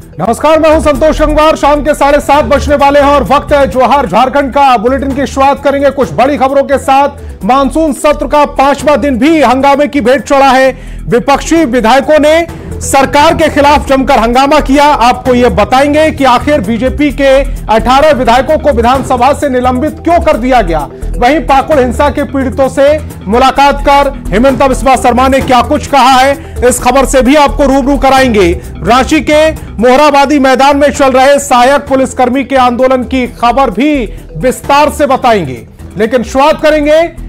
नमस्कार, मैं हूं संतोष गंगवार। शाम के 7:30 बजने वाले हैं और वक्त है जोहार झारखंड का। बुलेटिन की शुरुआत करेंगे कुछ बड़ी खबरों के साथ। मानसून सत्र का 5वां दिन भी हंगामे की भेंट चढ़ा है। विपक्षी विधायकों ने सरकार के खिलाफ जमकर हंगामा किया। आपको यह बताएंगे कि आखिर बीजेपी के 18 विधायकों को विधानसभा से निलंबित क्यों कर दिया गया। वहीं पाकुड़ हिंसा के पीड़ितों से मुलाकात कर हेमंता बिस्वा शर्मा ने क्या कुछ कहा है, इस खबर से भी आपको रूबरू कराएंगे। रांची के मोहराबादी मैदान में चल रहे सहायक पुलिसकर्मी के आंदोलन की खबर भी विस्तार से बताएंगे, लेकिन शुरुआत करेंगे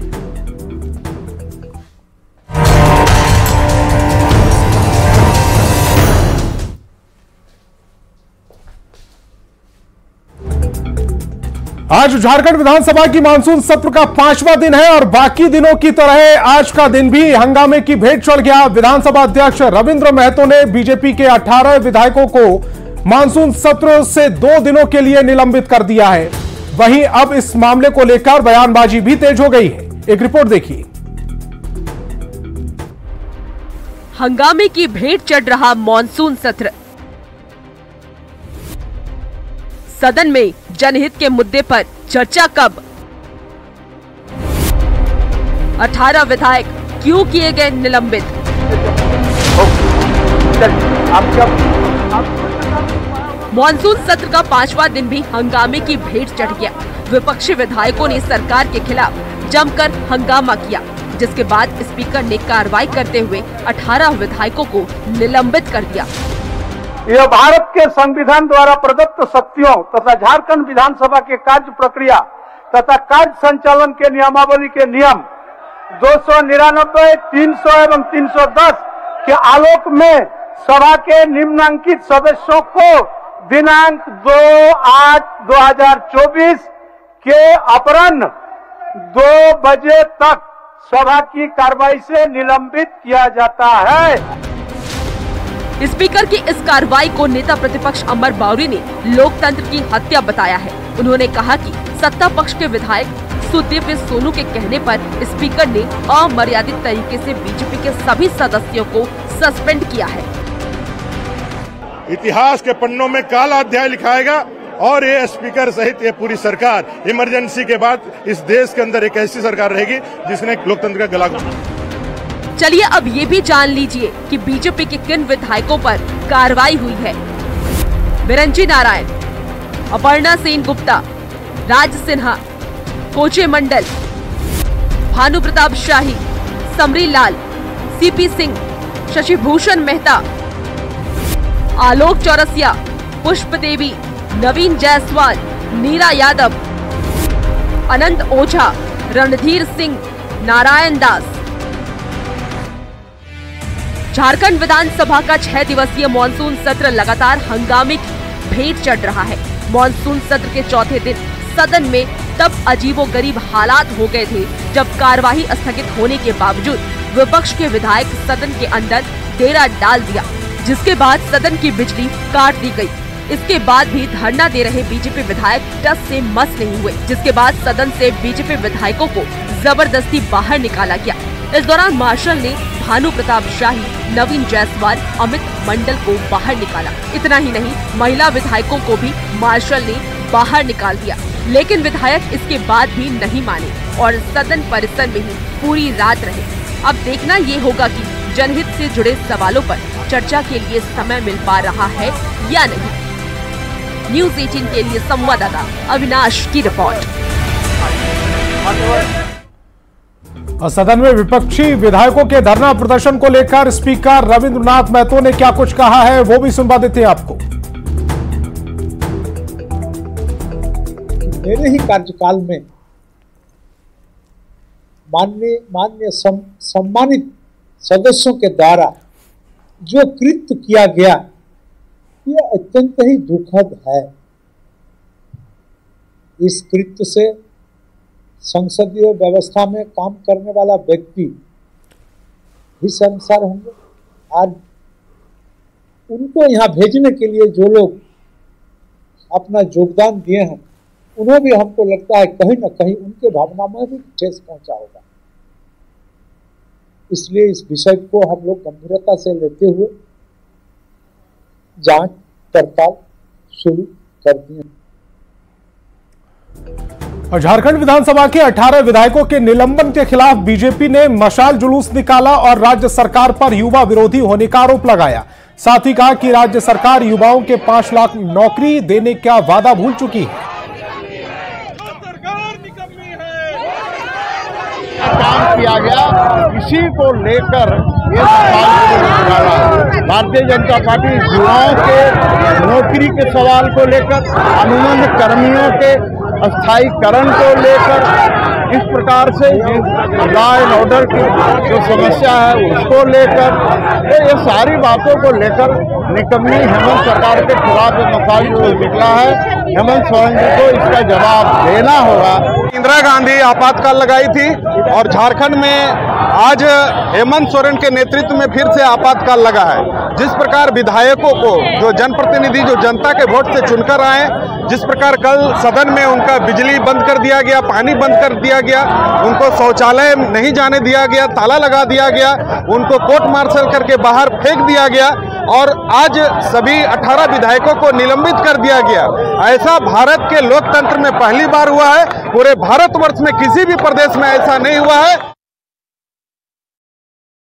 आज झारखंड विधानसभा की मानसून सत्र का 5वां दिन है और बाकी दिनों की तरह आज का दिन भी हंगामे की भेंट चढ़ गया। विधानसभा अध्यक्ष रविंद्र महतो ने बीजेपी के 18 विधायकों को मानसून सत्र से 2 दिनों के लिए निलंबित कर दिया है। वहीं अब इस मामले को लेकर बयानबाजी भी तेज हो गई है। एक रिपोर्ट देखिए। हंगामे की भेंट चढ़ रहा मानसून सत्र। सदन में जनहित के मुद्दे पर चर्चा कब? 18 विधायक क्यों किए गए निलंबित? मानसून सत्र का 5वां दिन भी हंगामे की भेंट चढ़ गया। विपक्षी विधायकों ने सरकार के खिलाफ जमकर हंगामा किया, जिसके बाद स्पीकर ने कार्रवाई करते हुए 18 विधायकों को निलंबित कर दिया। यह भारत के संविधान द्वारा प्रदत्त शक्तियों तथा झारखंड विधानसभा के कार्य प्रक्रिया तथा कार्य संचालन के नियमावली के नियम 299, 300 एवं 310 के आलोक में सभा के निम्नांकित सदस्यों को दिनांक 2/8/2024 के अपराह्न 2 बजे तक सभा की कार्रवाई से निलंबित किया जाता है। स्पीकर की इस कार्रवाई को नेता प्रतिपक्ष अमर बावरी ने लोकतंत्र की हत्या बताया है। उन्होंने कहा कि सत्ता पक्ष के विधायक सुदिव्य सोनू के कहने पर स्पीकर ने अमर्यादित तरीके से बीजेपी के सभी सदस्यों को सस्पेंड किया है। इतिहास के पन्नों में काला अध्याय लिखाएगा और ये स्पीकर सहित ये पूरी सरकार इमरजेंसी के बाद इस देश के अंदर एक ऐसी सरकार रहेगी जिसने लोकतंत्र का गला घोटा। चलिए अब ये भी जान लीजिए कि बीजेपी के किन विधायकों पर कार्रवाई हुई है। बिरंची नारायण, अपर्णा सेन गुप्ता, राज सिन्हा, कोचे मंडल, भानु प्रताप शाही, समरी लाल, सीपी सिंह, शशि भूषण मेहता, आलोक चौरसिया, पुष्प देवी, नवीन जायसवाल, नीरा यादव, अनंत ओझा, रणधीर सिंह, नारायण दास। झारखंड विधानसभा का 6 दिवसीय मानसून सत्र लगातार हंगामे की भेंट चढ़ रहा है। मानसून सत्र के चौथे दिन सदन में तब अजीबोगरीब हालात हो गए थे जब कार्यवाही स्थगित होने के बावजूद विपक्ष के विधायक सदन के अंदर डेरा डाल दिया, जिसके बाद सदन की बिजली काट दी गई। इसके बाद भी धरना दे रहे बीजेपी विधायक टस से मस नहीं हुए, जिसके बाद सदन से बीजेपी विधायकों को जबरदस्ती बाहर निकाला गया। इस दौरान मार्शल ने भानु प्रताप शाही, नवीन जायसवाल, अमित मंडल को बाहर निकाला। इतना ही नहीं, महिला विधायकों को भी मार्शल ने बाहर निकाल दिया, लेकिन विधायक इसके बाद भी नहीं माने और सदन परिसर में ही पूरी रात रहे। अब देखना ये होगा कि जनहित से जुड़े सवालों पर चर्चा के लिए समय मिल पा रहा है या नहीं। न्यूज़ 18 के लिए संवाददाता अविनाश की रिपोर्ट। सदन में विपक्षी विधायकों के धरना प्रदर्शन को लेकर स्पीकर रविंद्रनाथ महतो ने क्या कुछ कहा है, वो भी सुनवा देते हैं आपको। मेरे ही कार्यकाल में माननीय सम्मानित सदस्यों के द्वारा जो कृत्य किया गया, यह अत्यंत ही दुखद है। इस कृत्य से संसदीय व्यवस्था में काम करने वाला व्यक्ति भी शर्मसार होंगे। आज उनको यहाँ भेजने के लिए जो लोग अपना योगदान दिए हैं, उन्हें भी हमको लगता है कहीं न कहीं उनके भावना में भी ठेस पहुंचा होगा। इसलिए इस विषय को हम लोग गंभीरता से लेते हुए जांच पड़ताल शुरू कर दी। और झारखंड विधानसभा के 18 विधायकों के निलंबन के खिलाफ बीजेपी ने मशाल जुलूस निकाला और राज्य सरकार पर युवा विरोधी होने का आरोप लगाया। साथ ही कहा कि राज्य सरकार युवाओं के 5 लाख नौकरी देने का वादा भूल चुकी है। काम किया गया, इसी को लेकर ये भारतीय जनता पार्टी युवाओं के नौकरी के सवाल को लेकर, अनुबंध कर्मियों के स्थायीकरण को लेकर, इस प्रकार से लॉ एंड ऑर्डर की जो समस्या है उसको लेकर, ये सारी बातों को लेकर निकम्मी हेमंत सरकार के खिलाफ मसाल जो निकला है, हेमंत सोरेन जी को इसका जवाब देना होगा। इंदिरा गांधी आपातकाल लगाई थी और झारखंड में आज हेमंत सोरेन के नेतृत्व में फिर से आपातकाल लगा है। जिस प्रकार विधायकों को, जो जनप्रतिनिधि जो जनता के वोट से चुनकर आए, जिस प्रकार कल सदन में उनका बिजली बंद कर दिया गया, पानी बंद कर दिया गया, उनको शौचालय नहीं जाने दिया गया, ताला लगा दिया गया, उनको कोर्ट मार्शल करके बाहर फेंक दिया गया और आज सभी 18 विधायकों को निलंबित कर दिया गया। ऐसा भारत के लोकतंत्र में पहली बार हुआ है। पूरे भारतवर्ष में किसी भी प्रदेश में ऐसा नहीं हुआ है।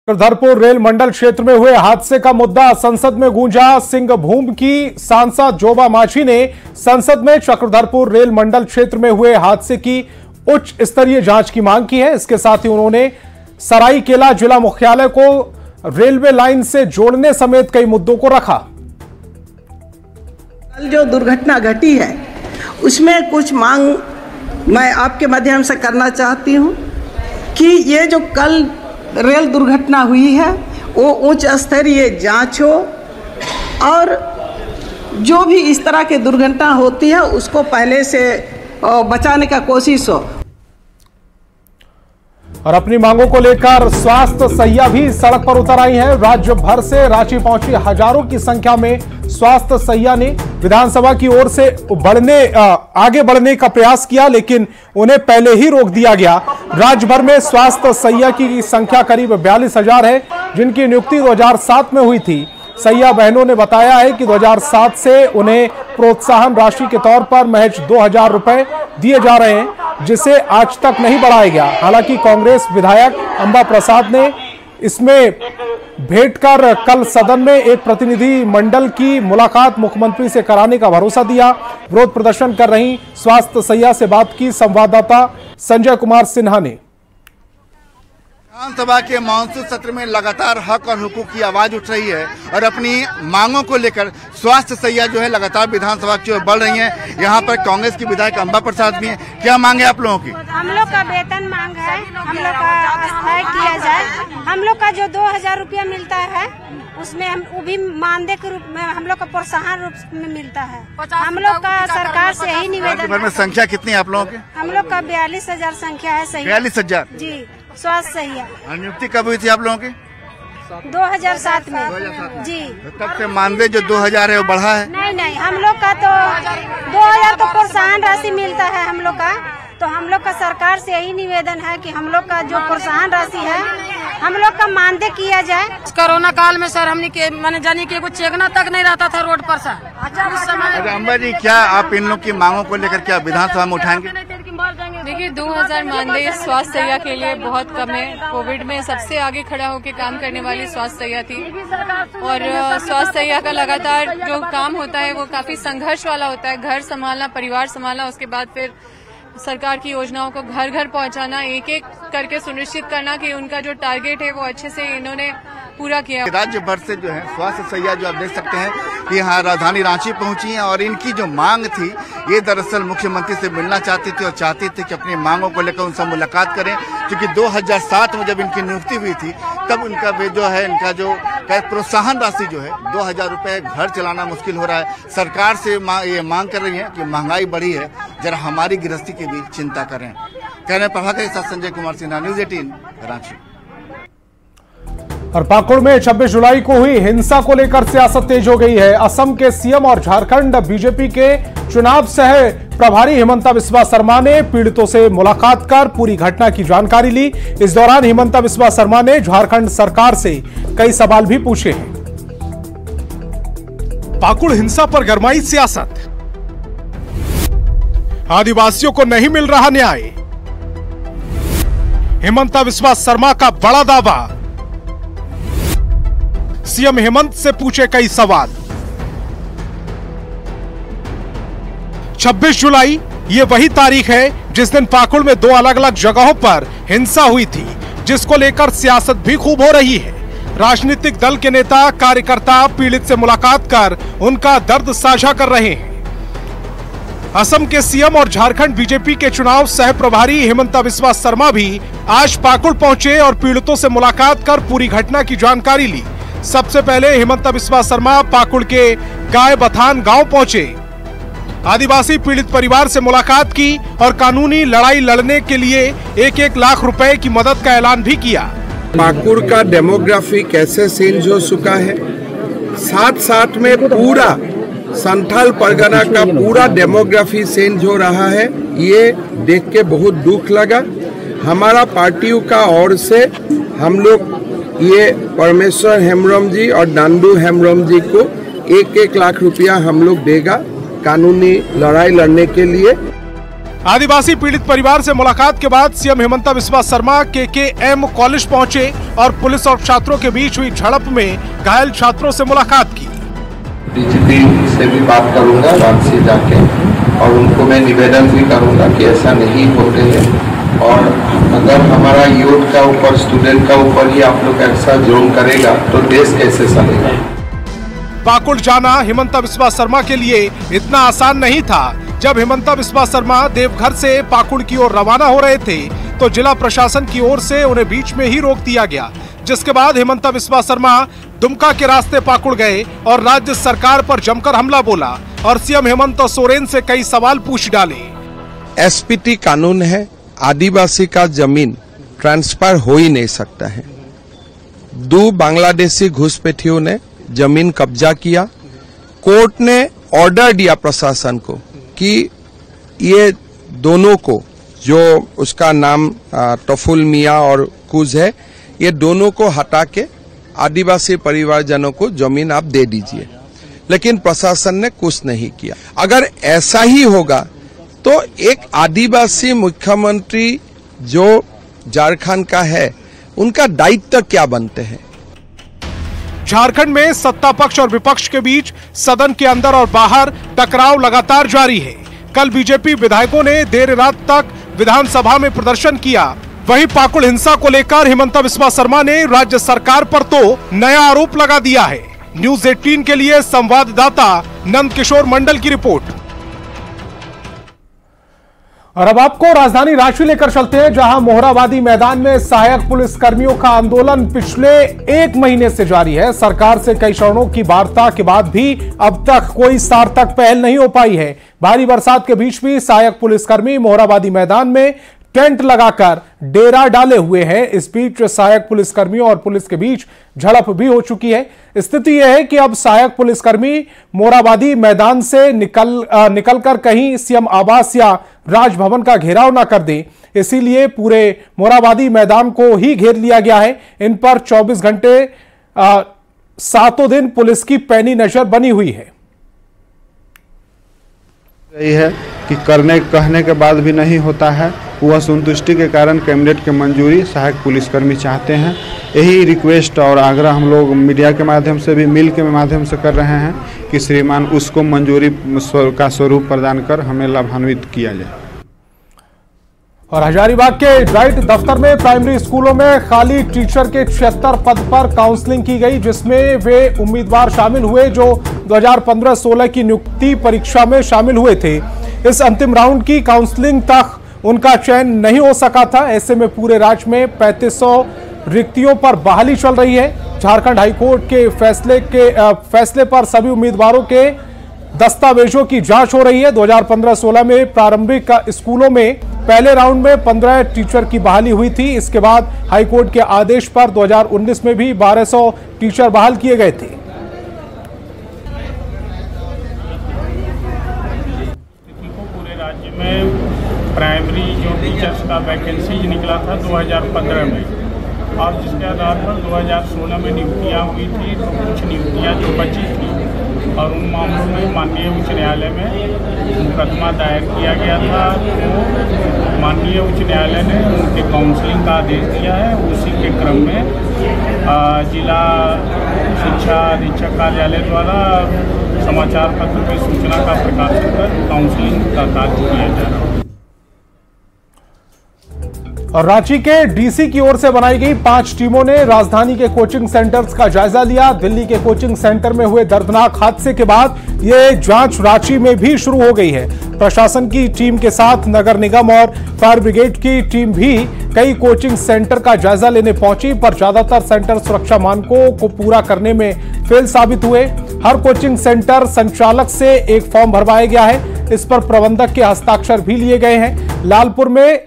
चक्रधरपुर रेल मंडल क्षेत्र में हुए हादसे का मुद्दा संसद में गूंजा। सिंहभूम की सांसद जोबा मांझी ने संसद में चक्रधरपुर रेल मंडल क्षेत्र में हुए हादसे की उच्च स्तरीय जांच की मांग की है। इसके साथ ही उन्होंने सरायकेला जिला मुख्यालय को रेलवे लाइन से जोड़ने समेत कई मुद्दों को रखा। कल जो दुर्घटना घटी है उसमें कुछ मांग मैं आपके माध्यम से करना चाहती हूं कि ये जो कल रेल दुर्घटना हुई है वो उच्च स्तरीय जांच हो और जो भी इस तरह की दुर्घटना होती है उसको पहले से बचाने का कोशिश हो। और अपनी मांगों को लेकर स्वास्थ्य सहिया भी सड़क पर उतर आई है। राज्य भर से रांची पहुंची हजारों की संख्या में स्वास्थ्य सहिया ने विधानसभा की ओर से आगे बढ़ने का प्रयास किया, लेकिन उन्हें पहले ही रोक दिया गया। राज्य भर में स्वास्थ्य सहिया की संख्या करीब 42,000 है, जिनकी नियुक्ति 2007 में हुई थी। सहिया बहनों ने बताया है कि 2007 से उन्हें प्रोत्साहन राशि के तौर पर महज 2,000 रुपए दिए जा रहे हैं, जिसे आज तक नहीं बढ़ाया गया। हालांकि कांग्रेस विधायक अंबा प्रसाद ने इसमें भेंट कर कल सदन में एक प्रतिनिधि मंडल की मुलाकात मुख्यमंत्री से कराने का भरोसा दिया। विरोध प्रदर्शन कर रही स्वास्थ्य सहिया से बात की संवाददाता संजय कुमार सिन्हा ने। विधानसभा के मानसून सत्र में लगातार हक और हुकूक की आवाज उठ रही है और अपनी मांगों को लेकर स्वास्थ्य सहिया जो है लगातार विधानसभा की ओर बढ़ रही हैं। यहाँ पर कांग्रेस की विधायक अंबा प्रसाद भी हैं। क्या मांग है आप लोगों की? हम लोग का वेतन मांग है, हम लोग का अस्थायी किया जाए। हम लोग का जो 2,000 रुपया मिलता है उसमें हम वो भी मानदेय के रूप में हम लोग का प्रोत्साहन रूप में मिलता है। हम लोग का सरकार से यही निवेदन। भर में संख्या कितनी है आप लोगों की? हम लोग का 42,000 संख्या है। सही 42,000 जी। स्वास्थ्य सहिया नियुक्ति कब हुई थी आप लोगों की? 2007 में जी। तब से मानदेय जो 2,000 है वो बढ़ा है? नहीं, हम लोग का तो 2,000 तो प्रोत्साहन राशि मिलता है हम लोग का। तो हम लोग का सरकार से यही निवेदन है कि हम लोग का जो प्रोत्साहन राशि है हम लोग का मानदेय किया जाए। कोरोना काल में सर हमने के मैंने जानी कि कुछ चेकना तक नहीं रहता था रोड पर सर। उस समय अंबा जी, क्या आप इन लोग की मांगों को लेकर क्या विधानसभा में उठाएंगे? देखिए 2,000 मानदेय स्वास्थ्य सहिया के लिए बहुत कम है। कोविड में सबसे आगे खड़ा होकर काम करने वाली स्वास्थ्य सहिया थी और स्वास्थ्य सहिया का लगातार जो काम होता है वो काफी संघर्ष वाला होता है। घर संभालना, परिवार संभालना, उसके बाद फिर सरकार की योजनाओं को घर घर पहुंचाना, एक एक करके सुनिश्चित करना कि उनका जो टारगेट है वो अच्छे से इन्होंने पूरा किया। राज्य भर से जो है स्वास्थ्य सहिया जो आप देख सकते हैं कि यहाँ राजधानी रांची पहुंची हैं और इनकी जो मांग थी ये दरअसल मुख्यमंत्री से मिलना चाहती थी और चाहती थी कि अपनी मांगों को लेकर उनसे मुलाकात करें, क्योंकि 2007 में जब इनकी नियुक्ति हुई थी तब इनका जो है इनका जो प्रोत्साहन राशि जो है 2,000 रुपए घर चलाना मुश्किल हो रहा है। सरकार से ये मांग कर रही है कि महंगाई बढ़ी है, जरा हमारी गृहस्थी की भी चिंता करें। कहने प्रभाकर के साथ संजय कुमार सिन्हा, न्यूज़ 18 रांची। और पाकुड़ में 26 जुलाई को हुई हिंसा को लेकर सियासत तेज हो गई है। असम के सीएम और झारखंड बीजेपी के चुनाव सह प्रभारी हिमंता बिस्वा शर्मा ने पीड़ितों से मुलाकात कर पूरी घटना की जानकारी ली। इस दौरान हिमंता बिस्वा शर्मा ने झारखंड सरकार से कई सवाल भी पूछे हैं। पाकुड़ हिंसा पर गरमाई सियासत। आदिवासियों को नहीं मिल रहा न्याय। हिमंता बिस्वा शर्मा का बड़ा दावा। सीएम हेमंत से पूछे कई सवाल। 26 जुलाई ये वही तारीख है जिस दिन पाकुड़ में 2 अलग अलग जगहों पर हिंसा हुई थी, जिसको लेकर सियासत भी खूब हो रही है। राजनीतिक दल के नेता कार्यकर्ता पीड़ित से मुलाकात कर उनका दर्द साझा कर रहे हैं। असम के सीएम और झारखंड बीजेपी के चुनाव सह प्रभारी हिमंता बिस्वा शर्मा भी आज पाकुड़ पहुंचे और पीड़ितों से मुलाकात कर पूरी घटना की जानकारी ली। सबसे पहले हिमंता बिस्वा शर्मा पाकुड़ के गाय बथान गांव पहुंचे। आदिवासी पीड़ित परिवार से मुलाकात की और कानूनी लड़ाई लड़ने के लिए 1-1 लाख रुपए की मदद का ऐलान भी किया। पाकुड़ का डेमोग्राफी कैसे चेंज हो चुका है, साथ में पूरा संथाल परगना का पूरा डेमोग्राफी चेंज हो रहा है, ये देख के बहुत दुख लगा। हमारा पार्टियों का ओर से हम लोग ये परमेश्वर हेम्ब्रम जी और नांदू हेम्ब्रम जी को 1-1 लाख रुपया हम लोग देगा कानूनी लड़ाई लड़ने के लिए। आदिवासी पीड़ित परिवार से मुलाकात के बाद CM Himanta Biswa Sharma KKM college पहुंचे और पुलिस और छात्रों के बीच हुई झड़प में घायल छात्रों से मुलाकात की। डीजीपी से भी बात करूंगा रांची जाके और उनको मैं निवेदन भी करूंगा कि ऐसा नहीं होते हैं, और अगर हमारा यूथ का ऊपर, स्टूडेंट का ऊपर ही आप लोग ऐसा जुर्म करेगा तो देश कैसे चलेगा। पाकुड़ जाना हिमंता बिस्वा शर्मा के लिए इतना आसान नहीं था। जब हिमंता बिस्वा शर्मा देवघर से पाकुड़ की ओर रवाना हो रहे थे तो जिला प्रशासन की ओर से उन्हें बीच में ही रोक दिया गया, जिसके बाद हिमंता बिस्वा शर्मा दुमका के रास्ते पाकुड़ गए और राज्य सरकार पर जमकर हमला बोला और सीएम हेमंत सोरेन से कई सवाल पूछ डाले। SPT कानून है, आदिवासी का जमीन ट्रांसफर हो ही नहीं सकता है। 2 बांग्लादेशी घुसपैठियों ने जमीन कब्जा किया। कोर्ट ने ऑर्डर दिया प्रशासन को कि ये दोनों को, जो उसका नाम तफुल मियां और कुज है, ये दोनों को हटा के आदिवासी परिवारजनों को जमीन आप दे दीजिए, लेकिन प्रशासन ने कुछ नहीं किया। अगर ऐसा ही होगा तो एक आदिवासी मुख्यमंत्री जो झारखंड का है, उनका दायित्व क्या बनते हैं। झारखंड में सत्ता पक्ष और विपक्ष के बीच सदन के अंदर और बाहर टकराव लगातार जारी है। कल बीजेपी विधायकों ने देर रात तक विधानसभा में प्रदर्शन किया। वहीं पाकुड़ हिंसा को लेकर हिमंता बिस्वा शर्मा ने राज्य सरकार पर तो नया आरोप लगा दिया है। न्यूज़ 18 के लिए संवाददाता नंद किशोर मंडल की रिपोर्ट। और अब आपको राजधानी रांची लेकर चलते हैं, जहां मोहराबादी मैदान में सहायक पुलिस कर्मियों का आंदोलन पिछले 1 महीने से जारी है। सरकार से कई चरणों की वार्ता के बाद भी अब तक कोई सार्थक पहल नहीं हो पाई है। भारी बरसात के बीच भी सहायक पुलिसकर्मी मोहराबादी मैदान में टेंट लगाकर डेरा डाले हुए हैं। इस बीच सहायक पुलिसकर्मियों और पुलिस के बीच झड़प भी हो चुकी है। स्थिति यह है कि अब सहायक पुलिसकर्मी मोहराबादी मैदान से निकलकर कहीं सीएम आवास या राजभवन का घेराव ना कर दे, इसीलिए पूरे मोहराबादी मैदान को ही घेर लिया गया है। इन पर 24 घंटे 7 दिन पुलिस की पैनी नजर बनी हुई है। यही है कि कहने के बाद भी नहीं होता है। वो असंतुष्टि के कारण कैबिनेट की मंजूरी सहायक पुलिसकर्मी चाहते हैं। यही रिक्वेस्ट और आग्रह हम लोग मीडिया के माध्यम से भी, मिल के माध्यम से कर रहे हैं कि श्रीमान उसको मंजूरी का स्वरूप प्रदान कर हमें लाभान्वित किया जाए। और हजारीबाग के राइट दफ्तर में प्राइमरी स्कूलों में खाली टीचर के 76 पद पर काउंसलिंग की गई, जिसमें वे उम्मीदवार शामिल हुए जो 2015-16 की नियुक्ति परीक्षा में शामिल हुए थे। इस अंतिम राउंड की काउंसलिंग तक उनका चयन नहीं हो सका था। ऐसे में पूरे राज्य में 3500 रिक्तियों पर बहाली चल रही है। झारखंड हाईकोर्ट के फैसले पर सभी उम्मीदवारों के दस्तावेजों की जांच हो रही है। 2015-16 में प्रारंभिक स्कूलों में पहले राउंड में 15 टीचर की बहाली हुई थी। इसके बाद हाईकोर्ट के आदेश पर 2019 में भी 1200 टीचर बहाल किए गए थे। पूरे राज्य में प्राइमरी जो टीचर्स का वैकेंसी निकला था 2015 में, और जिसके आधार पर 2016 में नियुक्तियां हुई थी, तो कुछ नियुक्तियां जो बची थी और उन मामलों में माननीय उच्च न्यायालय में मुकदमा दायर किया गया था। तो माननीय उच्च न्यायालय ने उनके काउंसलिंग का आदेश दिया है। उसी के क्रम में जिला शिक्षा अधीक्षक कार्यालय द्वारा समाचार पत्र की सूचना का प्रकाशन कर काउंसलिंग का कार्य किया जा रहा है। और रांची के डीसी की ओर से बनाई गई 5 टीमों ने राजधानी के कोचिंग सेंटर्स का जायजा लिया। दिल्ली के कोचिंग सेंटर में हुए दर्दनाक हादसे के बाद ये जांच रांची में भी शुरू हो गई है। प्रशासन की टीम के साथ नगर निगम और फायर ब्रिगेड की टीम भी कई कोचिंग सेंटर का जायजा लेने पहुंची, पर ज्यादातर सेंटर सुरक्षा मानकों को पूरा करने में फेल साबित हुए। हर कोचिंग सेंटर संचालक से एक फॉर्म भरवाया गया है। इस पर प्रबंधक के हस्ताक्षर भी लिए गए हैं। लालपुर में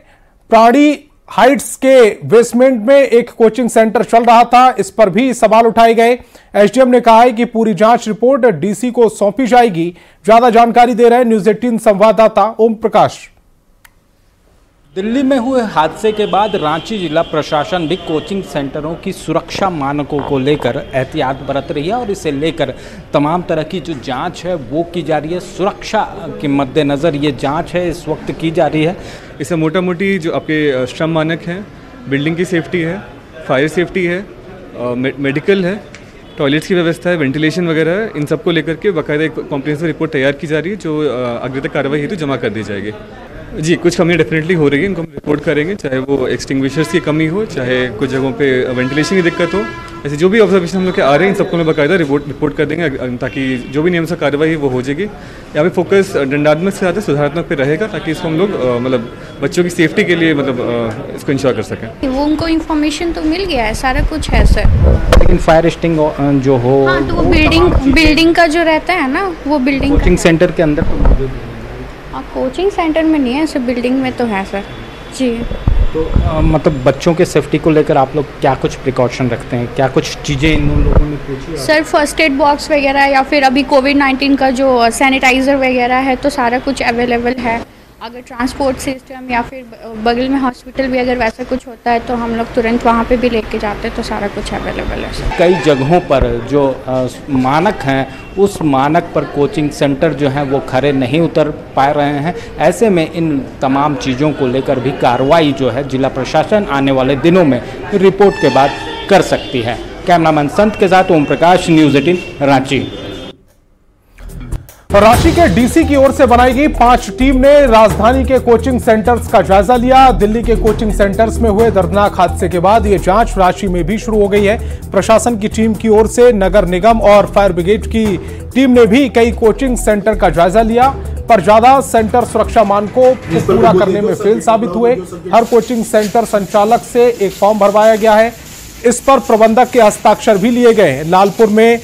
प्राणी हाइट्स के बेसमेंट में एक कोचिंग सेंटर चल रहा था, इस पर भी सवाल उठाए गए। एसडीएम ने कहा है कि पूरी जांच रिपोर्ट डीसी को सौंपी जाएगी। ज्यादा जानकारी दे रहे हैं न्यूज 18 संवाददाता ओम प्रकाश। दिल्ली में हुए हादसे के बाद रांची जिला प्रशासन भी कोचिंग सेंटरों की सुरक्षा मानकों को लेकर एहतियात बरत रही है और इसे लेकर तमाम तरह की जो जांच है वो की जा रही है। सुरक्षा के मद्देनज़र ये जांच है इस वक्त की जा रही है। इसमें मोटा मोटी जो आपके श्रम मानक हैं, बिल्डिंग की सेफ्टी है, फायर सेफ्टी है, मेडिकल है, टॉयलेट्स की व्यवस्था है, वेंटिलेशन वगैरह है, इन सबको लेकर के बाकायदा एक कॉम्प्रिहेंसिव रिपोर्ट तैयार की जा रही है जो अग्रिम कार्रवाई हेतु जमा कर दी जाएगी। जी, कुछ कमियाँ डेफिनेटली हो रही है, इनको हम रिपोर्ट करेंगे, चाहे वो एक्सटिंग्विशर्स की कमी हो, चाहे कुछ जगहों पे वेंटिलेशन की दिक्कत हो। ऐसे जो भी ऑब्जर्वेशन हम लोग के आ रहे हैं इन सबको हम बाकायदा रिपोर्ट कर देंगे, ताकि जो भी नियम से कार्रवाई वो हो जाएगी। यहाँ पे फोकस दंडात्मक से ज़्यादा सुधारात्मक पे रहेगा, ताकि इसको हम लोग मतलब बच्चों की सेफ्टी के लिए मतलब इसको इंश्योर कर सकें। वो उनको इन्फॉर्मेशन तो मिल गया है, सारा कुछ है सर, लेकिन फायर एक्सटिंग जो हो हाँ, तो वो बिल्डिंग का जो रहता है ना, वो बिल्डिंग कोचिंग सेंटर के अंदर तो मौजूद है। कोचिंग सेंटर में नहीं है सर, बिल्डिंग में तो है सर जी। तो मतलब बच्चों के सेफ्टी को लेकर आप लोग क्या कुछ प्रिकॉशन रखते हैं, क्या कुछ चीज़ें इन लोगों ने पूछी? सर फर्स्ट एड बॉक्स वगैरह या फिर अभी कोविड-19 का जो सैनिटाइज़र वगैरह है तो सारा कुछ अवेलेबल है। अगर ट्रांसपोर्ट सिस्टम या फिर बगल में हॉस्पिटल भी अगर वैसा कुछ होता है तो हम लोग तुरंत वहाँ पे भी लेके जाते हैं, तो सारा कुछ अवेलेबल है सर। कई जगहों पर जो मानक हैं उस मानक पर कोचिंग सेंटर जो हैं वो खरे नहीं उतर पा रहे हैं। ऐसे में इन तमाम चीज़ों को लेकर भी कार्रवाई जो है जिला प्रशासन आने वाले दिनों में रिपोर्ट के बाद कर सकती है। कैमरामैन संत के साथ ओम प्रकाश, न्यूज़ 18 रांची। रांची के डीसी की ओर से बनाई गई 5 टीम ने राजधानी के कोचिंग सेंटर्स का जायजा लिया। दिल्ली के कोचिंग सेंटर्स में हुए दर्दनाक हादसे के बाद यह जांच रांची में भी शुरू हो गई है। प्रशासन की टीम की ओर से नगर निगम और फायर ब्रिगेड की टीम ने भी कई कोचिंग सेंटर का जायजा लिया, पर ज्यादा सेंटर सुरक्षा मानकों को पूरा करने में फेल साबित हुए। हर कोचिंग सेंटर संचालक से एक फॉर्म भरवाया गया है, इस पर प्रबंधक के हस्ताक्षर भी लिए गए हैं। लालपुर में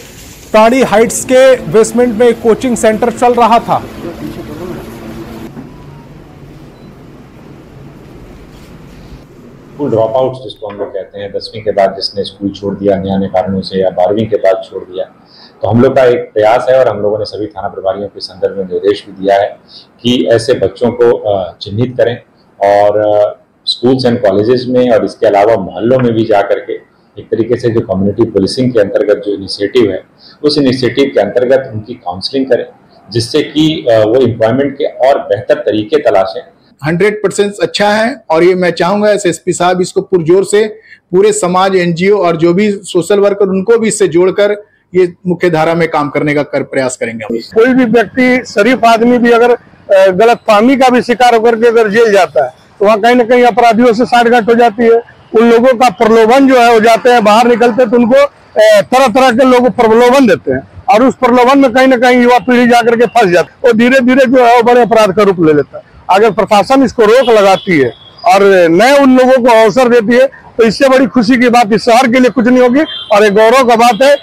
प्राणी हाइट्स के बेसमेंट में एक कोचिंग सेंटर चल रहा था। स्कूल ड्रॉप आउट्स जिसको हम लोग कहते हैं, 10वीं के बाद जिसने स्कूल छोड़ दिया अन्य कारणों से या 12वीं के बाद छोड़ दिया, तो हम लोग का एक प्रयास है और हम लोगों ने सभी थाना प्रभारियों के संदर्भ में निर्देश भी दिया है कि ऐसे बच्चों को चिन्हित करें और स्कूल्स एंड कॉलेजेस में और इसके अलावा मोहल्लों में भी जा करके एक तरीके से जो कम्युनिटी पुलिसिंग के अंतर्गत जो इनिशिएटिव है उस इनिशिएटिव के अंतर्गत उनकी काउंसलिंग करें, जिससे कि वो एम्प्लॉयमेंट के और बेहतर तरीके तलाशें। 100% अच्छा है और ये मैं चाहूंगा एसएसपी साहब इसको पुरजोर से पूरे समाज, एनजीओ और जो भी सोशल वर्कर उनको भी इससे जोड़कर ये मुख्य धारा में काम करने का प्रयास करेंगे। कोई भी व्यक्ति, शरीफ आदमी भी अगर गलत फहमी का भी शिकार होकर के अगर जेल जाता है तो वहाँ कहीं ना कहीं अपराधियों से साठगांठ हो जाती है। उन लोगों का प्रलोभन जो है हो जाते हैं, बाहर निकलते तो उनको तरह तरह के लोग प्रलोभन देते हैं और उस प्रलोभन में कहीं ना कहीं युवा पीढ़ी जाकर के फंस जाती है और धीरे धीरे जो है वो बड़े अपराध का रूप ले लेता है। अगर प्रशासन इसको रोक लगाती है और नए उन लोगों को अवसर देती है तो इससे बड़ी खुशी की बात इस शहर के लिए कुछ नहीं होगी और एक गौरव का बात है।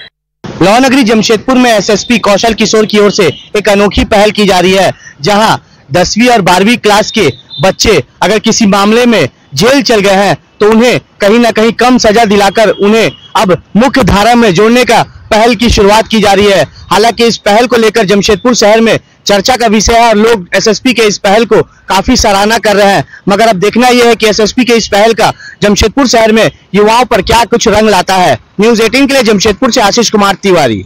लॉ नगरी जमशेदपुर में एसएसपी कौशल किशोर की ओर से एक अनोखी पहल की जा रही है, जहां 10वीं और 12वीं क्लास के बच्चे अगर किसी मामले में जेल चल गए हैं तो उन्हें कहीं ना कहीं कम सजा दिलाकर उन्हें अब मुख्य धारा में जोड़ने का पहल की शुरुआत की जा रही है। हालांकि इस पहल को लेकर जमशेदपुर शहर में चर्चा का विषय है और लोग एसएसपी के इस पहल को काफी सराहना कर रहे हैं, मगर अब देखना यह है कि एसएसपी के इस पहल का जमशेदपुर शहर में युवाओं पर क्या कुछ रंग लाता है। न्यूज़ 18 के लिए जमशेदपुर से आशीष कुमार तिवारी।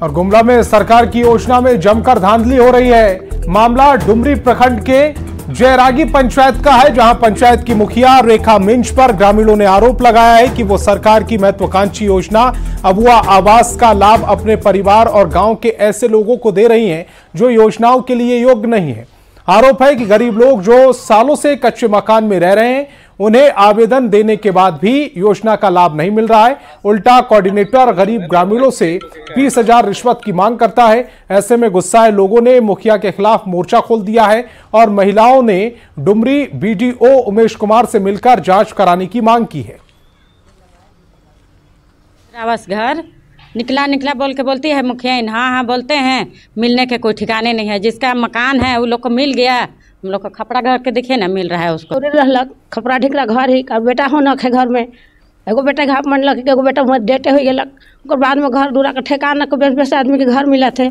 और गुमला में सरकार की योजना में जमकर धांधली हो रही है। मामला डुमरी प्रखंड के जयरागी पंचायत का है, जहां पंचायत की मुखिया रेखा मिंज पर ग्रामीणों ने आरोप लगाया है कि वो सरकार की महत्वाकांक्षी योजना अबुआ आवास का लाभ अपने परिवार और गांव के ऐसे लोगों को दे रही हैं जो योजनाओं के लिए योग्य नहीं है। आरोप है कि गरीब लोग जो सालों से कच्चे मकान में रह रहे हैं, उन्हें आवेदन देने के बाद भी योजना का लाभ नहीं मिल रहा है। उल्टा कोऑर्डिनेटर गरीब ग्रामीणों से 20,000 रिश्वत की मांग करता है। ऐसे में गुस्साए लोगों ने मुखिया के खिलाफ मोर्चा खोल दिया है और महिलाओं ने डुमरी बीडीओ उमेश कुमार से मिलकर जांच कराने की मांग की है। आवास घर निकला बोल के बोलती है मुखिया, हाँ बोलते हैं, मिलने के कोई ठिकाने नहीं है। जिसका मकान है वो लोग को मिल गया, हम लोग का खपड़ा घर के देखिए ना मिल रहा है उसको। खपड़ा ढिकला घर ही बेटा होना है घर में, एगो बेटा घर मनलक, एगो बेटा डेटे हो गलक, ओकर बाद में घर दूरा के ठेकाना के बेस आदमी के घर मिला थे।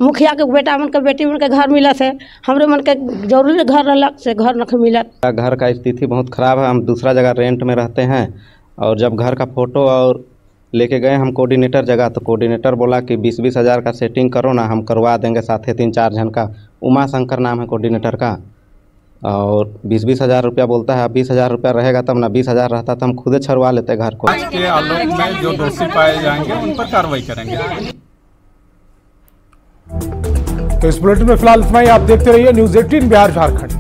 मुखिया के बेटा मन के बेटी मन के घर मिला थे, हमरे मन के जरूरी घर रहलक से घर न मिला। घर का स्थिति बहुत खराब है, हम दूसरा जगह रेंट में रहते हैं और जब घर का फोटो और लेके गए हम कोऑर्डिनेटर जगह, तो कोऑर्डिनेटर बोला कि 20-20 हज़ार का सेटिंग करो ना, हम करवा देंगे साथ ही 3-4 जन का। उमा शंकर नाम है कोऑर्डिनेटर का, और 20-20 हज़ार रुपया बोलता है। 20 हज़ार रुपया रहेगा तब ना, 20 हज़ार रहता तो हम खुद छड़वा लेते घर को। आज के आलोक में जो दोषी पाए जाएंगे उन पर कार्रवाई करेंगे। तो इस बुलेटिन में फिलहाल इतना ही। आप देखते रहिए न्यूज़ 18 बिहार झारखंड।